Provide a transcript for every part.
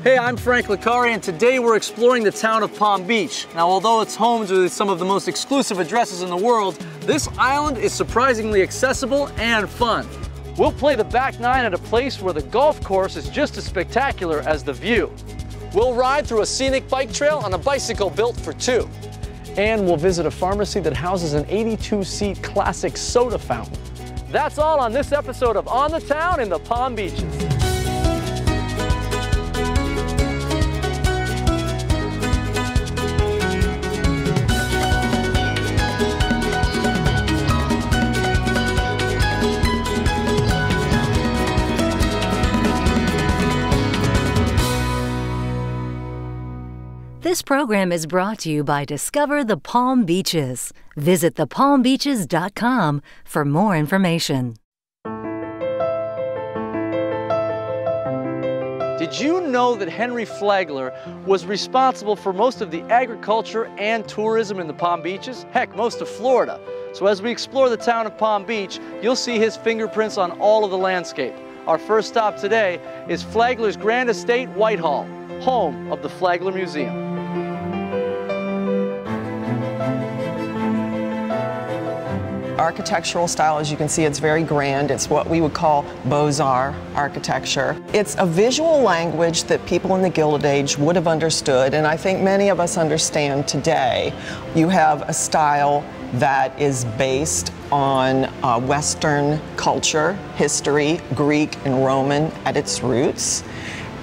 Hey, I'm Frank Licari, and today we're exploring the town of Palm Beach. Now, although it's home to some of the most exclusive addresses in the world, this island is surprisingly accessible and fun. We'll play the back nine at a place where the golf course is just as spectacular as the view. We'll ride through a scenic bike trail on a bicycle built for two. And we'll visit a pharmacy that houses an 82-seat classic soda fountain. That's all on this episode of On the Town in the Palm Beaches. This program is brought to you by Discover the Palm Beaches. Visit thepalmbeaches.com for more information. Did you know that Henry Flagler was responsible for most of the agriculture and tourism in the Palm Beaches? Heck, most of Florida. So as we explore the town of Palm Beach, you'll see his fingerprints on all of the landscape. Our first stop today is Flagler's grand estate, Whitehall, home of the Flagler Museum. Architectural style, as you can see, it's very grand. It's what we would call Beaux-Arts architecture. It's a visual language that people in the Gilded Age would have understood, and I think many of us understand today. You have a style that is based on Western culture, history, Greek and Roman at its roots.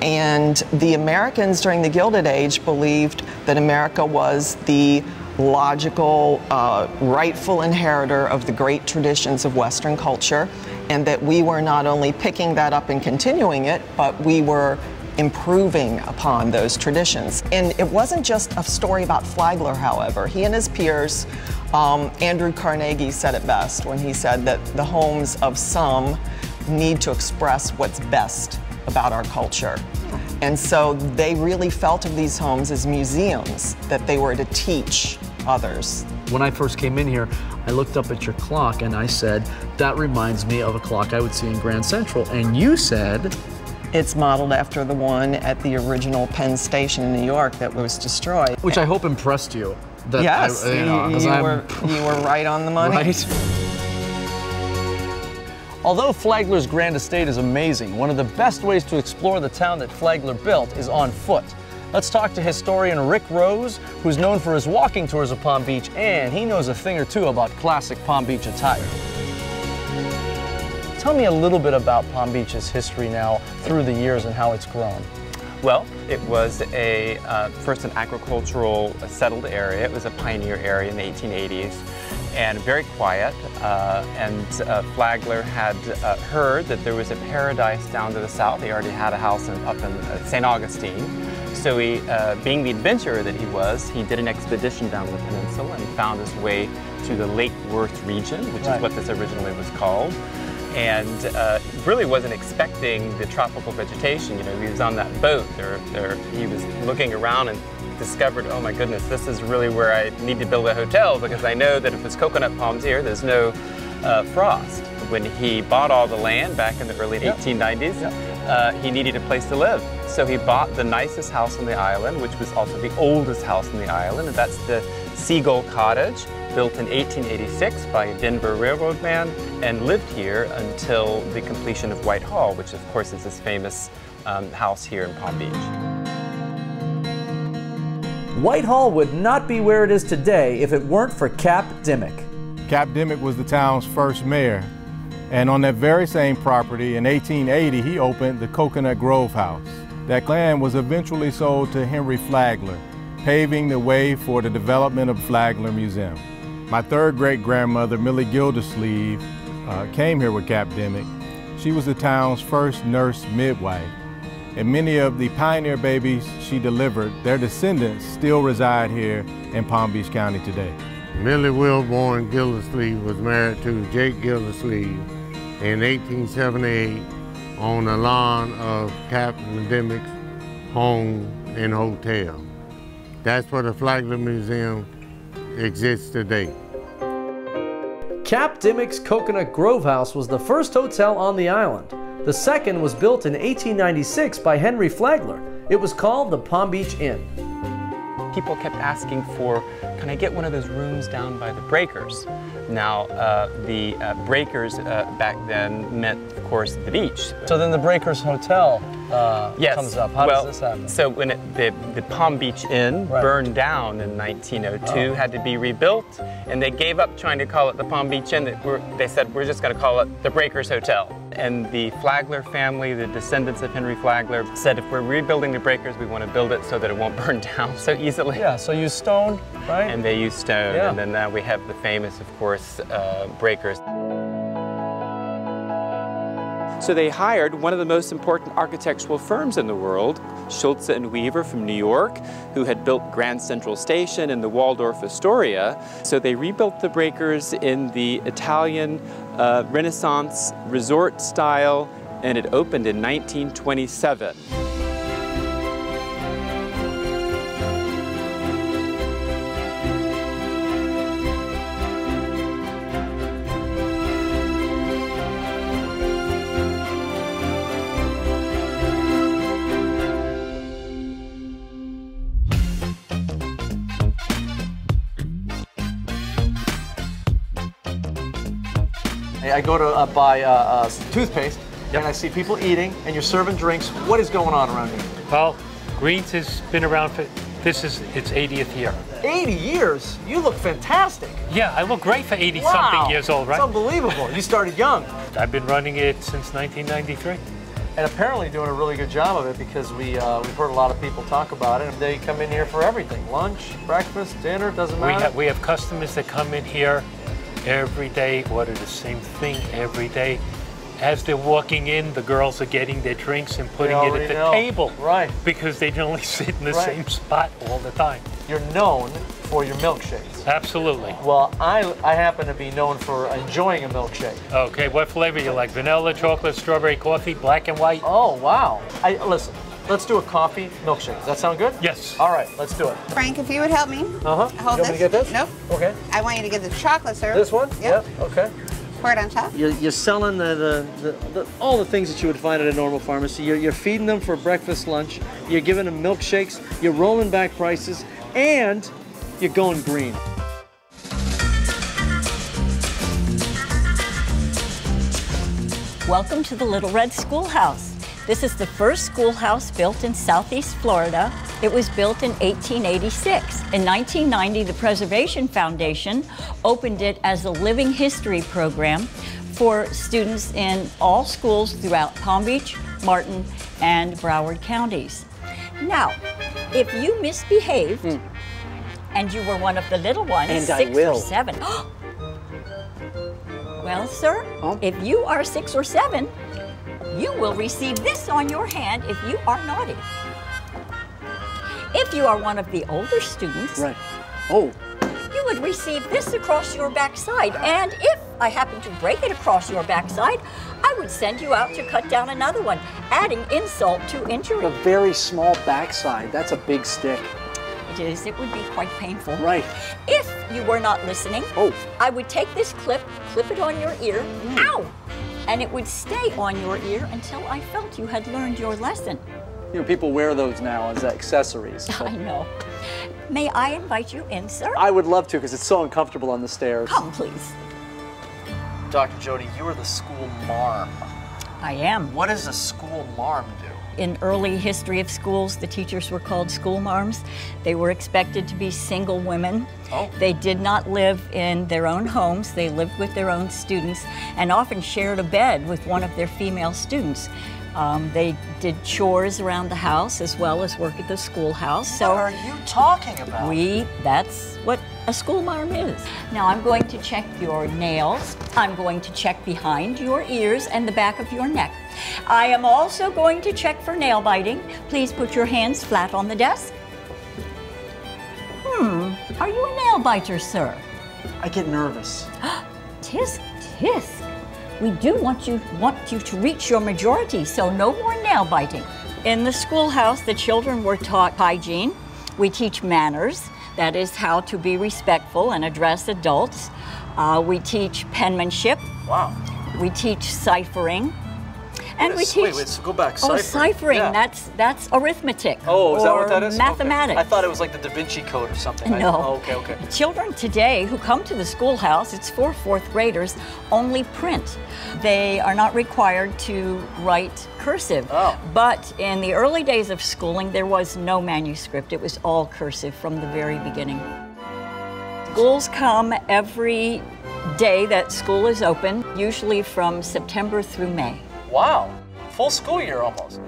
And the Americans during the Gilded Age believed that America was the logical, rightful inheritor of the great traditions of Western culture, and that we were not only picking that up and continuing it, but we were improving upon those traditions. And it wasn't just a story about Flagler, however. He and his peers, Andrew Carnegie said it best when he said that the homes of some need to express what's best about our culture. And so they really felt of these homes as museums that they were to teach others. When I first came in here, I looked up at your clock and I said, that reminds me of a clock I would see in Grand Central. And you said, it's modeled after the one at the original Penn Station in New York that was destroyed. Which I hope impressed you. That yes, you were right on the money. Right? Although Flagler's grand estate is amazing, one of the best ways to explore the town that Flagler built is on foot. Let's talk to historian Rick Rose, who's known for his walking tours of Palm Beach, and he knows a thing or two about classic Palm Beach attire. Tell me a little bit about Palm Beach's history now through the years and how it's grown. Well, it was first an agricultural settled area. It was a pioneer area in the 1880s. And very quiet, Flagler had heard that there was a paradise down to the south. He already had a house up in St. Augustine. So he, being the adventurer that he was, he did an expedition down the peninsula and found his way to the Lake Worth region, which is what this originally was called. And really wasn't expecting the tropical vegetation. You know, he was on that boat. He was looking around and discovered, oh my goodness, this is really where I need to build a hotel, because I know that if it's coconut palms here, there's no frost. When he bought all the land back in the early 1890s, he needed a place to live. So he bought the nicest house on the island, which was also the oldest house on the island, and that's the Seagull Cottage, built in 1886 by a Denver Railroad man, and lived here until the completion of Whitehall, which of course is his famous house here in Palm Beach. Whitehall would not be where it is today if it weren't for Cap Dimmick. Cap Dimmick was the town's first mayor, and on that very same property in 1880 he opened the Coconut Grove House. That land was eventually sold to Henry Flagler, paving the way for the development of Flagler Museum. My third great-grandmother, Millie Gildersleeve, came here with Cap Dimmick. She was the town's first nurse midwife. And many of the pioneer babies she delivered, their descendants still reside here in Palm Beach County today. Millie Wilborn Gildersleeve was married to Jake Gildersleeve in 1878 on the lawn of Captain Dimmick's home and hotel. That's where the Flagler Museum exists today. Cap Dimmick's Coconut Grove House was the first hotel on the island. The second was built in 1896 by Henry Flagler, It was called the Palm Beach Inn. People kept asking for, can I get one of those rooms down by the breakers? Now, the breakers back then meant, of course, the beach. So then the Breakers Hotel comes up. How does this happen? So when the Palm Beach Inn burned down in 1902, had to be rebuilt, and they gave up trying to call it the Palm Beach Inn. They said, we're just going to call it the Breakers Hotel. And the Flagler family, the descendants of Henry Flagler, said if we're rebuilding the breakers, we want to build it so that it won't burn down so easily. Yeah, so use stone, right? And they use stone, Yeah. and then now we have the famous, of course, breakers. So they hired one of the most important architectural firms in the world, Schulze and Weaver from New York, who had built Grand Central Station and the Waldorf Astoria. So they rebuilt the breakers in the Italian Renaissance resort style, and it opened in 1927. I go to buy toothpaste, and I see people eating, and you're serving drinks. What is going on around here? Well, Greens has been around for, this is its 80th year. 80 years? You look fantastic. Yeah, I look great for 80-something Wow. years old, right? It's unbelievable. You started young. I've been running it since 1993. And apparently doing a really good job of it, because we've heard a lot of people talk about it, and they come in here for everything. Lunch, breakfast, dinner, doesn't matter. We have customers that come in here every day, order the same thing every day. As they're walking in, the girls are getting their drinks and putting it at the table. Right. Because they only sit in the same spot all the time. You're known for your milkshakes. Absolutely. Well, I happen to be known for enjoying a milkshake. Okay, what flavor you like? Vanilla, chocolate, strawberry, coffee, black and white? Oh, wow. Listen, let's do a coffee milkshake. Does that sound good? Yes. All right, let's do it. Frank, if you would help me. Uh-huh. Hold You want me to get this? Nope. Okay. I want you to get the chocolate syrup. This one? Yep. Okay. Pour it on top. You're selling all the things that you would find at a normal pharmacy. You're feeding them for breakfast, lunch. You're giving them milkshakes. You're rolling back prices, and you're going green. Welcome to the Little Red Schoolhouse. This is the first schoolhouse built in Southeast Florida. It was built in 1886. In 1990, the Preservation Foundation opened it as a living history program for students in all schools throughout Palm Beach, Martin, and Broward counties. Now, if you misbehaved and you were one of the little ones, And 6 I will. or 7, well, sir, if you are 6 or 7, you will receive this on your hand if you are naughty. If you are one of the older students, you would receive this across your backside. And if I happen to break it across your backside, I would send you out to cut down another one, adding insult to injury. A very small backside. That's a big stick. It would be quite painful. Right. If you were not listening, I would take this clip it on your ear, ow! And it would stay on your ear until I felt you had learned your lesson. You know, people wear those now as accessories. I know. May I invite you in, sir? I would love to, because it's so uncomfortable on the stairs. Come, please. Dr. Jody, you are the school marm. I am. What does a school marm do? In early history of schools, the teachers were called school marms. They were expected to be single women. They did not live in their own homes. They lived with their own students and often shared a bed with one of their female students. They did chores around the house as well as work at the schoolhouse. So what are you talking about? That's what a school marm is. Now I'm going to check your nails. I'm going to check behind your ears and the back of your neck. I am also going to check for nail biting. Please put your hands flat on the desk. Are you a nail biter, sir? I get nervous. Tisk, tisk. We do want you to reach your majority, so no more nail biting. In the schoolhouse, the children were taught hygiene. We teach manners, that is how to be respectful and address adults. We teach penmanship. Wow. We teach ciphering. And we teach. Wait, so go back. Oh, Ciphering. ciphering. Yeah. That's arithmetic. Oh, is that what that is? Mathematics. Okay. I thought it was like the Da Vinci Code or something. No. Okay. Children today who come to the schoolhouse, it's for fourth graders, only print. They are not required to write cursive. Oh. But in the early days of schooling, there was no manuscript. It was all cursive from the very beginning. Schools come every day that school is open, usually from September through May. Wow. Full school year almost.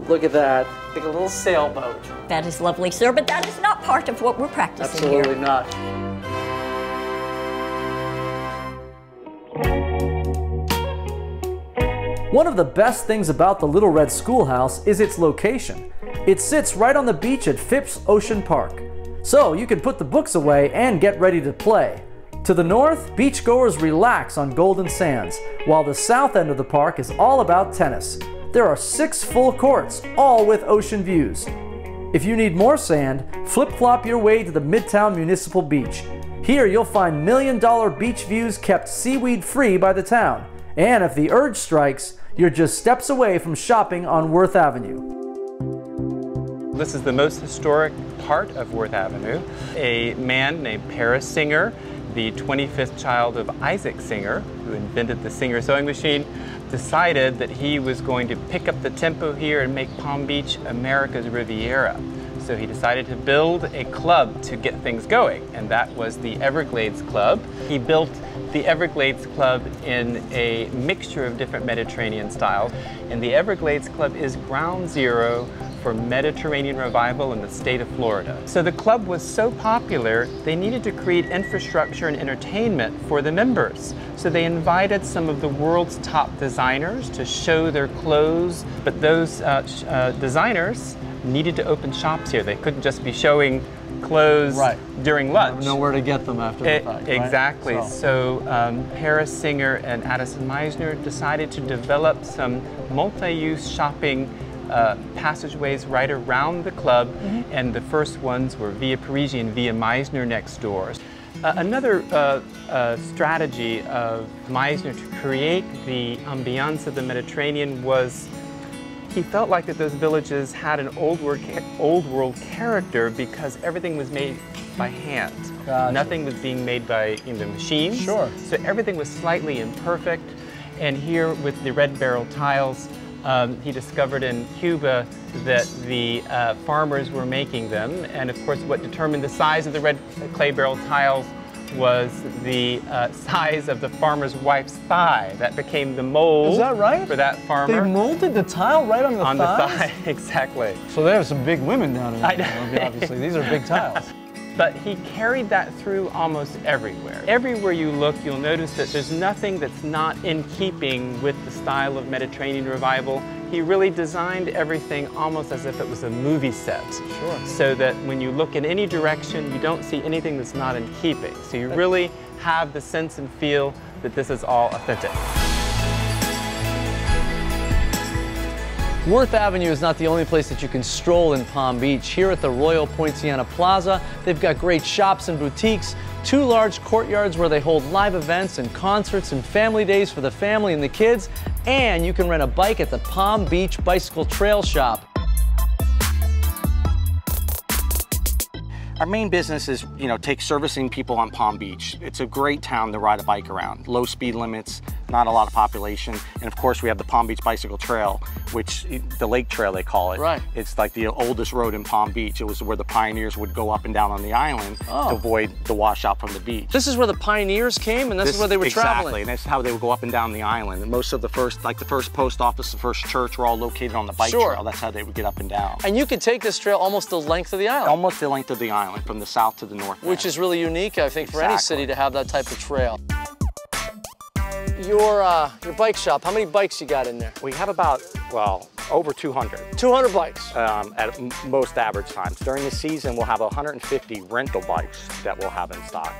Look at that. Like a little sailboat. That is lovely, sir, but that is not part of what we're practicing here. Absolutely not. One of the best things about the Little Red Schoolhouse is its location. It sits right on the beach at Phipps Ocean Park. So you can put the books away and get ready to play. To the north, beachgoers relax on Golden Sands, while the south end of the park is all about tennis. There are 6 full courts, all with ocean views. If you need more sand, flip-flop your way to the Midtown Municipal Beach. Here you'll find million-dollar beach views kept seaweed-free by the town. And if the urge strikes, you're just steps away from shopping on Worth Avenue. This is the most historic part of Worth Avenue. A man named Paris Singer, the 25th child of Isaac Singer, who invented the Singer sewing machine, decided that he was going to pick up the tempo here and make Palm Beach America's Riviera. So he decided to build a club to get things going, and that was the Everglades Club. He built the Everglades Club in a mixture of different Mediterranean styles, and the Everglades Club is ground zero for Mediterranean revival in the state of Florida. So the club was so popular, they needed to create infrastructure and entertainment for the members. So they invited some of the world's top designers to show their clothes, but those designers needed to open shops here. They couldn't just be showing clothes during lunch. Nowhere to get them after the fact, Exactly. Right? So Paris Singer and Addison Meisner decided to develop some multi-use shopping passageways right around the club, and the first ones were Via Parigi and Via Meisner next doors. Another strategy of Meisner to create the ambiance of the Mediterranean was he felt like that those villages had an old world character because everything was made by hand. Gotcha. Nothing was being made by machines. Sure. So everything was slightly imperfect. And here with the red barrel tiles, he discovered in Cuba that the farmers were making them. And of course, what determined the size of the red clay barrel tiles was the size of the farmer's wife's thigh. That became the mold. Is that right? For that farmer. They molded the tile right on the on thighs? the thigh, exactly. So they have some big women down there. I know. Obviously, these are big tiles. But he carried that through almost everywhere. Everywhere you look, you'll notice that there's nothing that's not in keeping with the style of Mediterranean revival. He really designed everything almost as if it was a movie set. Sure. So that when you look in any direction, you don't see anything that's not in keeping. So you really have the sense and feel that this is all authentic. Worth Avenue is not the only place that you can stroll in Palm Beach. Here at the Royal Poinciana Plaza, they've got great shops and boutiques, 2 large courtyards where they hold live events and concerts and family days for the family and the kids, and you can rent a bike at the Palm Beach Bicycle Trail Shop. Our main business is, take servicing people on Palm Beach. It's a great town to ride a bike around. Low speed limits, not a lot of population. And of course we have the Palm Beach Bicycle Trail, which the Lake Trail they call it. Right. It's like the oldest road in Palm Beach. It was where the pioneers would go up and down on the island to avoid the washout from the beach. This is where the pioneers came, and this is where they were traveling. Exactly, and that's how they would go up and down the island. And most of the first post office, the first church were all located on the bike trail. That's how they would get up and down. And you could take this trail almost the length of the island. Almost the length of the island, from the south to the north. Which is really unique, I think, for any city to have that type of trail. Your bike shop, how many bikes you got in there? We have about, over 200. 200 bikes? At most average times. During the season, we'll have 150 rental bikes that we'll have in stock.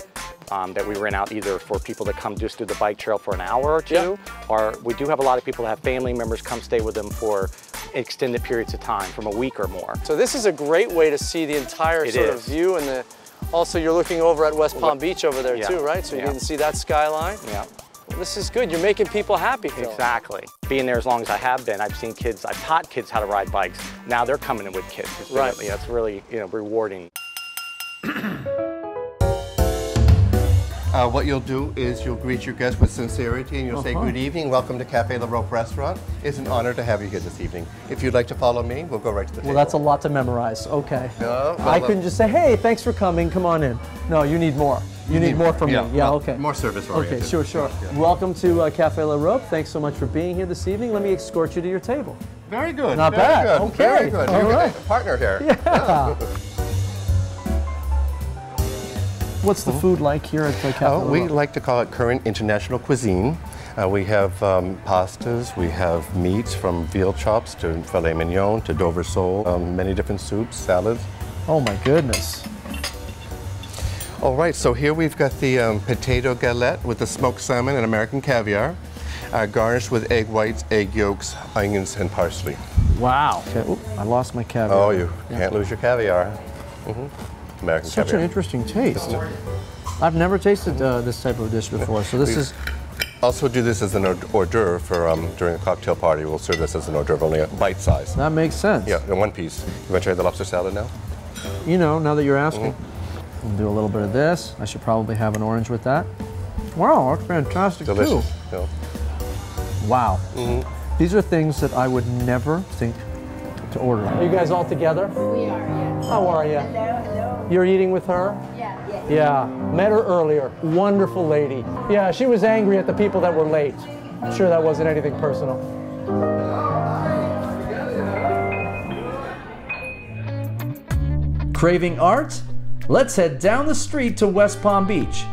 That we rent out either for people that come just do the bike trail for an hour or two, or we do have a lot of people that have family members come stay with them for extended periods of time, from a week or more. So this is a great way to see the entire sort of view, and also you're looking over at West Palm Beach over there too, right? So you can see that skyline. Yeah. Well, this is good. You're making people happy, Phil. Exactly. Being there as long as I have been, I've seen kids, I've taught kids how to ride bikes. Now they're coming in with kids. It's Right. Really, it's really, rewarding. What you'll do is you'll greet your guests with sincerity and you'll say, good evening, welcome to Cafe La Rope Restaurant. It's an honor to have you here this evening. If you'd like to follow me, we'll go right to the table. Well, that's a lot to memorize. Okay. No, I couldn't just say, hey, thanks for coming, come on in. No, you need more. You need more from me. Yeah, well, okay. More service oriented. Okay, sure. Yeah. Welcome to Cafe La Rope. Thanks so much for being here this evening. Let me escort you to your table. Very good. Not very bad. Good, Okay. Very good. All You're right. a partner here. Yeah. What's the food like here at Cafe La Rope? We like to call it current international cuisine. We have pastas, we have meats from veal chops to filet mignon to Dover sole, many different soups, salads. Oh my goodness. All right, so here we've got the potato galette with the smoked salmon and American caviar, garnished with egg whites, egg yolks, onions, and parsley. Wow. Okay. Oop, I lost my caviar. Oh, you can't lose your caviar. American Such caviar. an interesting taste. I've never tasted this type of dish before, so this is... Also do this as an hors d'oeuvre for during a cocktail party. We'll serve this as an hors d'oeuvre, only a bite size. That makes sense. Yeah, in one piece. You want to try the lobster salad now? You know, now that you're asking. We'll do a little bit of this. I should probably have an orange with that. Wow, that's fantastic Delicious. too. Yeah. Wow. These are things that I would never think to order. Are you guys all together? We are, yes. How are you? Hello. You're eating with her? Yeah. Yeah, met her earlier. Wonderful lady. Yeah, she was angry at the people that were late. I'm sure that wasn't anything personal. Craving art? Let's head down the street to West Palm Beach.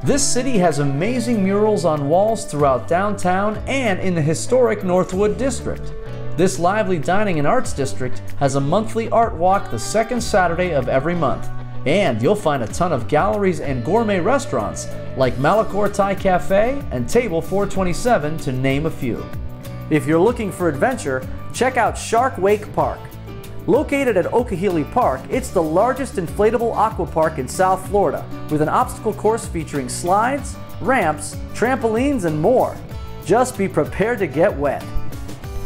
This city has amazing murals on walls throughout downtown and in the historic Northwood District. This lively dining and arts district has a monthly art walk the second Saturday of every month. And you'll find a ton of galleries and gourmet restaurants like Malachor Thai Cafe and Table 427 to name a few. If you're looking for adventure, check out Shark Wake Park. Located at Okehili Park, it's the largest inflatable aqua park in South Florida with an obstacle course featuring slides, ramps, trampolines, and more. Just be prepared to get wet.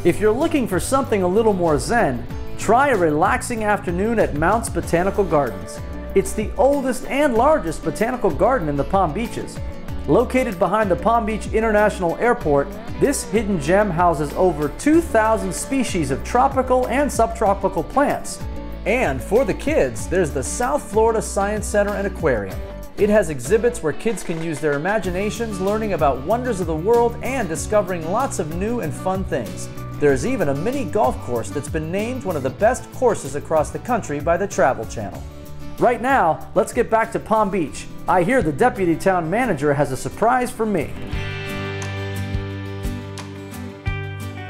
If you're looking for something a little more zen, try a relaxing afternoon at Mounts Botanical Gardens. It's the oldest and largest botanical garden in the Palm Beaches. Located behind the Palm Beach International Airport, this hidden gem houses over 2,000 species of tropical and subtropical plants. And for the kids, there's the South Florida Science Center and Aquarium. It has exhibits where kids can use their imaginations learning about wonders of the world and discovering lots of new and fun things. There's even a mini golf course that's been named one of the best courses across the country by the Travel Channel. Right now, let's get back to Palm Beach. I hear the deputy town manager has a surprise for me.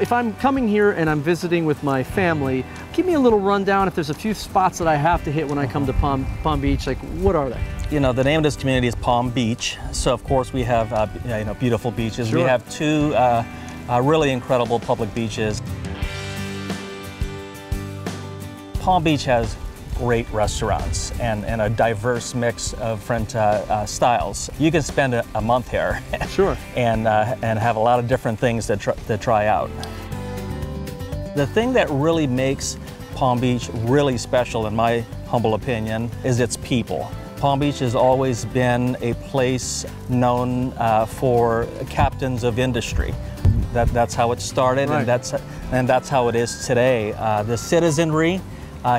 If I'm coming here and I'm visiting with my family, give me a little rundown if there's a few spots that I have to hit when I come to Palm Beach. Like, what are they? You know, the name of this community is Palm Beach. So of course we have beautiful beaches. Sure. We have two really incredible public beaches. Palm Beach has great restaurants and a diverse mix of different styles. You can spend a month here, sure, and have a lot of different things to try out. The thing that really makes Palm Beach really special, in my humble opinion, is its people. Palm Beach has always been a place known for captains of industry. That's how it started, right, and that's how it is today. The citizenry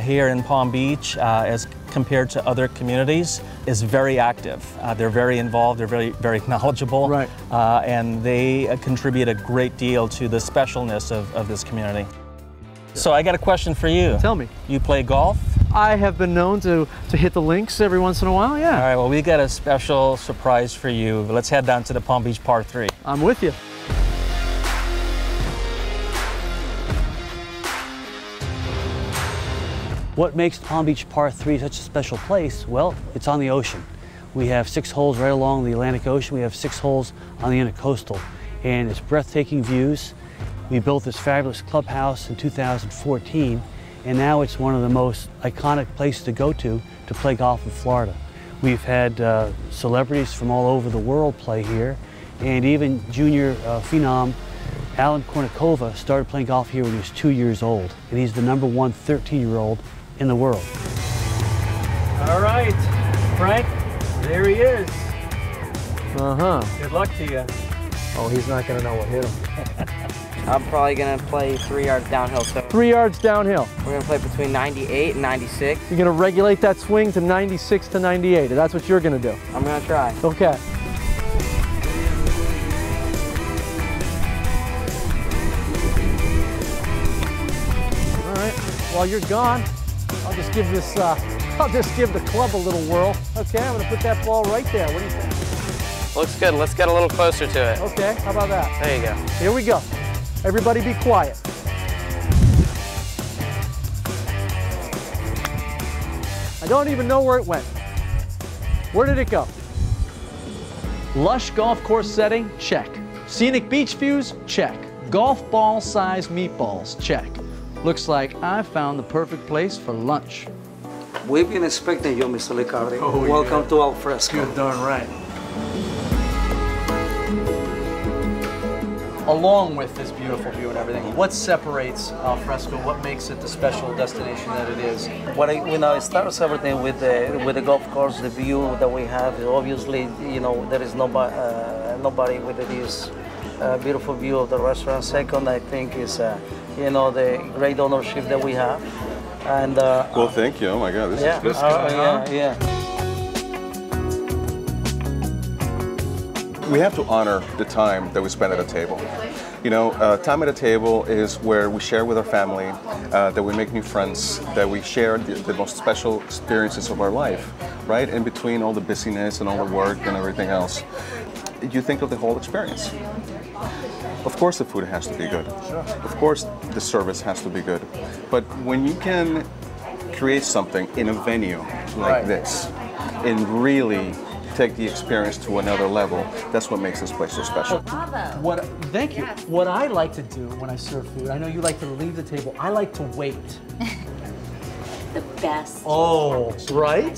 here in Palm Beach, as compared to other communities, is very active. They're very involved, they're very knowledgeable, right, and they contribute a great deal to the specialness of this community. So I got a question for you. Tell me. You play golf? I have been known to hit the links every once in a while, yeah. All right, well, we got a special surprise for you. Let's head down to the Palm Beach Par 3. I'm with you. What makes Palm Beach Par 3 such a special place? Well, it's on the ocean. We have 6 holes right along the Atlantic Ocean. We have 6 holes on the Intercoastal, and it's breathtaking views. We built this fabulous clubhouse in 2014, and now it's one of the most iconic places to go to play golf in Florida. We've had celebrities from all over the world play here, And even junior phenom Alan Kournikova started playing golf here when he was 2 years old. And he's the #1 13-year-old in the world. All right, Frank, there he is. Uh-huh. Good luck to you. Oh, he's not going to know what hit him. I'm probably going to play 3 yards downhill. So 3 yards downhill. we're going to play between 98 and 96. You're going to regulate that swing to 96 to 98. That's what you're going to do. I'm going to try. Okay. All right. While you're gone, I'll just give this. I'll just give the club a little whirl. Okay, I'm going to put that ball right there. What do you think? Looks good. Let's get a little closer to it. Okay. How about that? There you go. Here we go. Everybody be quiet. I don't even know where it went. Where did it go? Lush golf course setting, check. Scenic beach views, check. Golf ball size meatballs, check. Looks like I found the perfect place for lunch. We've been expecting you, Mr. Liccardi. Oh, Welcome yeah. to Al Fresco. Good darn right. Along with this beautiful view and everything, what separates Al Fresco? What makes it the special destination that it is? It starts everything with the golf course, the view that we have. Obviously, you know, there is nobody with this beautiful view of the restaurant. Second, I think is you know, the great ownership that we have. And well, thank you. Oh my God, this is good. Yeah. We have to honor the time that we spend at a table. You know, time at a table is where we share with our family, that we make new friends, that we share the most special experiences of our life, right? In between all the busyness and all the work and everything else. You think of the whole experience. Of course the food has to be good. Sure. Of course the service has to be good. But when you can create something in a venue like this and really take the experience to another level, that's what makes this place so special. Thank you. What I like to do when I serve food, I know you like to leave the table, I like to wait. The best. Oh, right?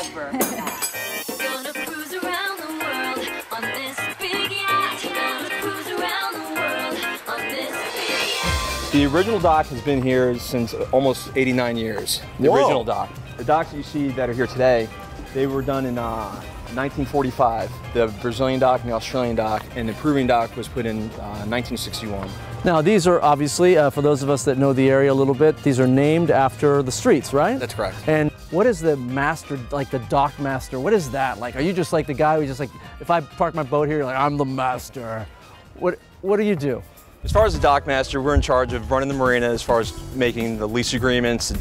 Ever. Gonna cruise around the world on this big yacht. Gonna cruise around the world on this big yacht. The original dock has been here since almost 89 years. The original dock. The docks that you see that are here today, they were done in 1945. The Brazilian dock and the Australian dock, and the Peruvian dock was put in 1961. Now these are obviously, for those of us that know the area a little bit, these are named after the streets, right? That's correct. And what is the master, like the dock master, what is that? Like, are you just like the guy who just like, if I park my boat here, you're like, I'm the master. What do you do? As far as the dock master, we're in charge of running the marina as far as making the lease agreements,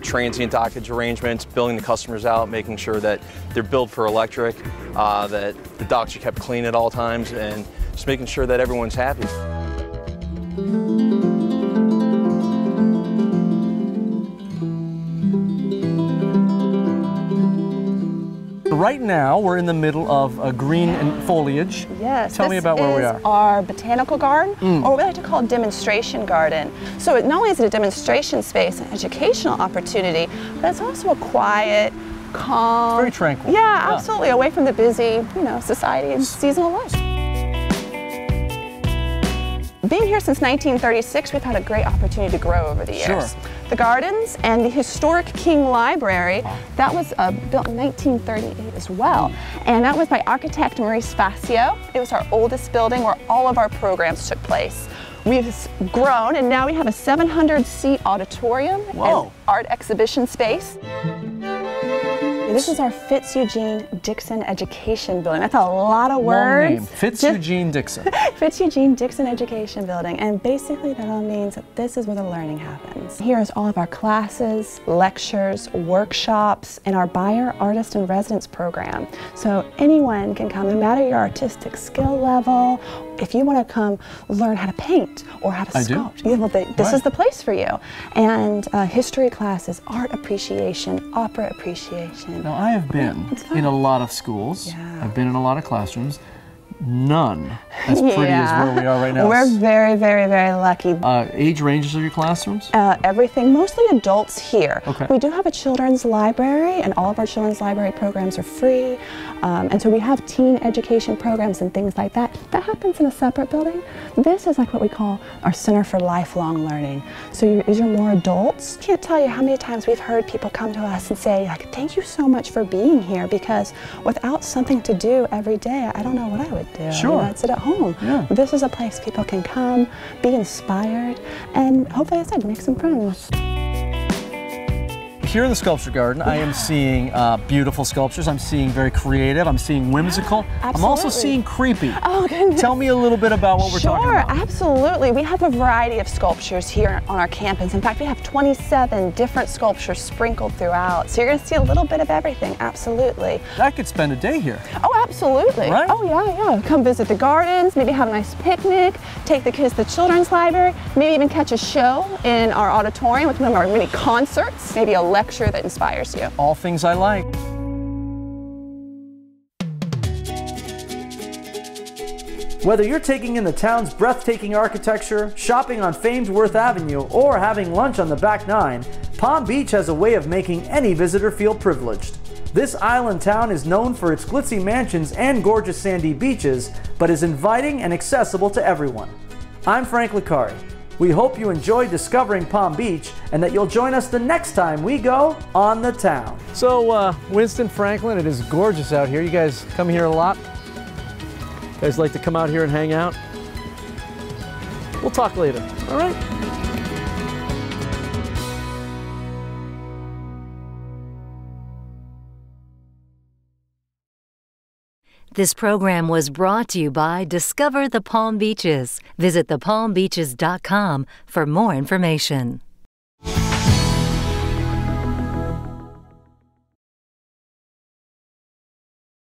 transient dockage arrangements, billing the customers out, making sure that they're billed for electric, that the docks are kept clean at all times, and just making sure that everyone's happy. Right now, we're in the middle of green and foliage. Yes. Tell me about where we are. This is our botanical garden, or what we like to call a demonstration garden. So not only is it a demonstration space, an educational opportunity, but it's also a quiet, calm. Very tranquil. Yeah, absolutely. Away from the busy, you know, society and seasonal life. Being here since 1936, we've had a great opportunity to grow over the years. Sure. The gardens and the historic King Library, that was built in 1938 as well. And that was by architect Maurice Facio. It was our oldest building where all of our programs took place. We've grown and now we have a 700-seat auditorium and art exhibition space. This is our Fitz-Eugene Dixon Education Building. That's a lot of words. Long name. Fitz-Eugene Dixon. Fitz-Eugene Dixon Education Building. And basically that all means that this is where the learning happens. Here is all of our classes, lectures, workshops, and our Buyer Artist in Residence program. So anyone can come, no matter your artistic skill level. If you want to come learn how to paint or how to sculpt, this is the place for you. And history classes, art appreciation, opera appreciation. Now I have been in a lot of schools. I've been in a lot of classrooms. none as pretty as where we are right now. We're very, very, very lucky. Age ranges of your classrooms? Everything, mostly adults here. Okay. We do have a children's library, and all of our children's library programs are free. And so we have teen education programs and things like that. That happens in a separate building. This is like what we call our Center for Lifelong Learning. So these are more adults. Can't tell you how many times we've heard people come to us and say, like, thank you so much for being here, because without something to do every day, I don't know what I would do. Sure. I'd sit at home. Yeah. This is a place people can come, be inspired, and hopefully, as I said, make some friends. Here in the Sculpture Garden, I am seeing beautiful sculptures. I'm seeing very creative. I'm seeing whimsical. I'm also seeing creepy. Oh, goodness. Tell me a little bit about what we're talking about. Sure, absolutely. We have a variety of sculptures here on our campus. In fact, we have 27 different sculptures sprinkled throughout. So you're going to see a little bit of everything, absolutely. I could spend a day here. Oh, absolutely. Right? Oh, yeah. Come visit the gardens, maybe have a nice picnic, take the kids to the children's library, maybe even catch a show in our auditorium with one of our mini concerts, maybe a lecture that inspires you. All things I like. Whether you're taking in the town's breathtaking architecture, shopping on famed Worth Avenue, or having lunch on the back nine, Palm Beach has a way of making any visitor feel privileged. This island town is known for its glitzy mansions and gorgeous sandy beaches, but is inviting and accessible to everyone. I'm Frank Licari. We hope you enjoyed discovering Palm Beach and that you'll join us the next time we go on the town. So, Winston, Franklin, it is gorgeous out here. You guys come here a lot? You guys like to come out here and hang out? We'll talk later, all right? This program was brought to you by Discover the Palm Beaches. Visit thepalmbeaches.com for more information.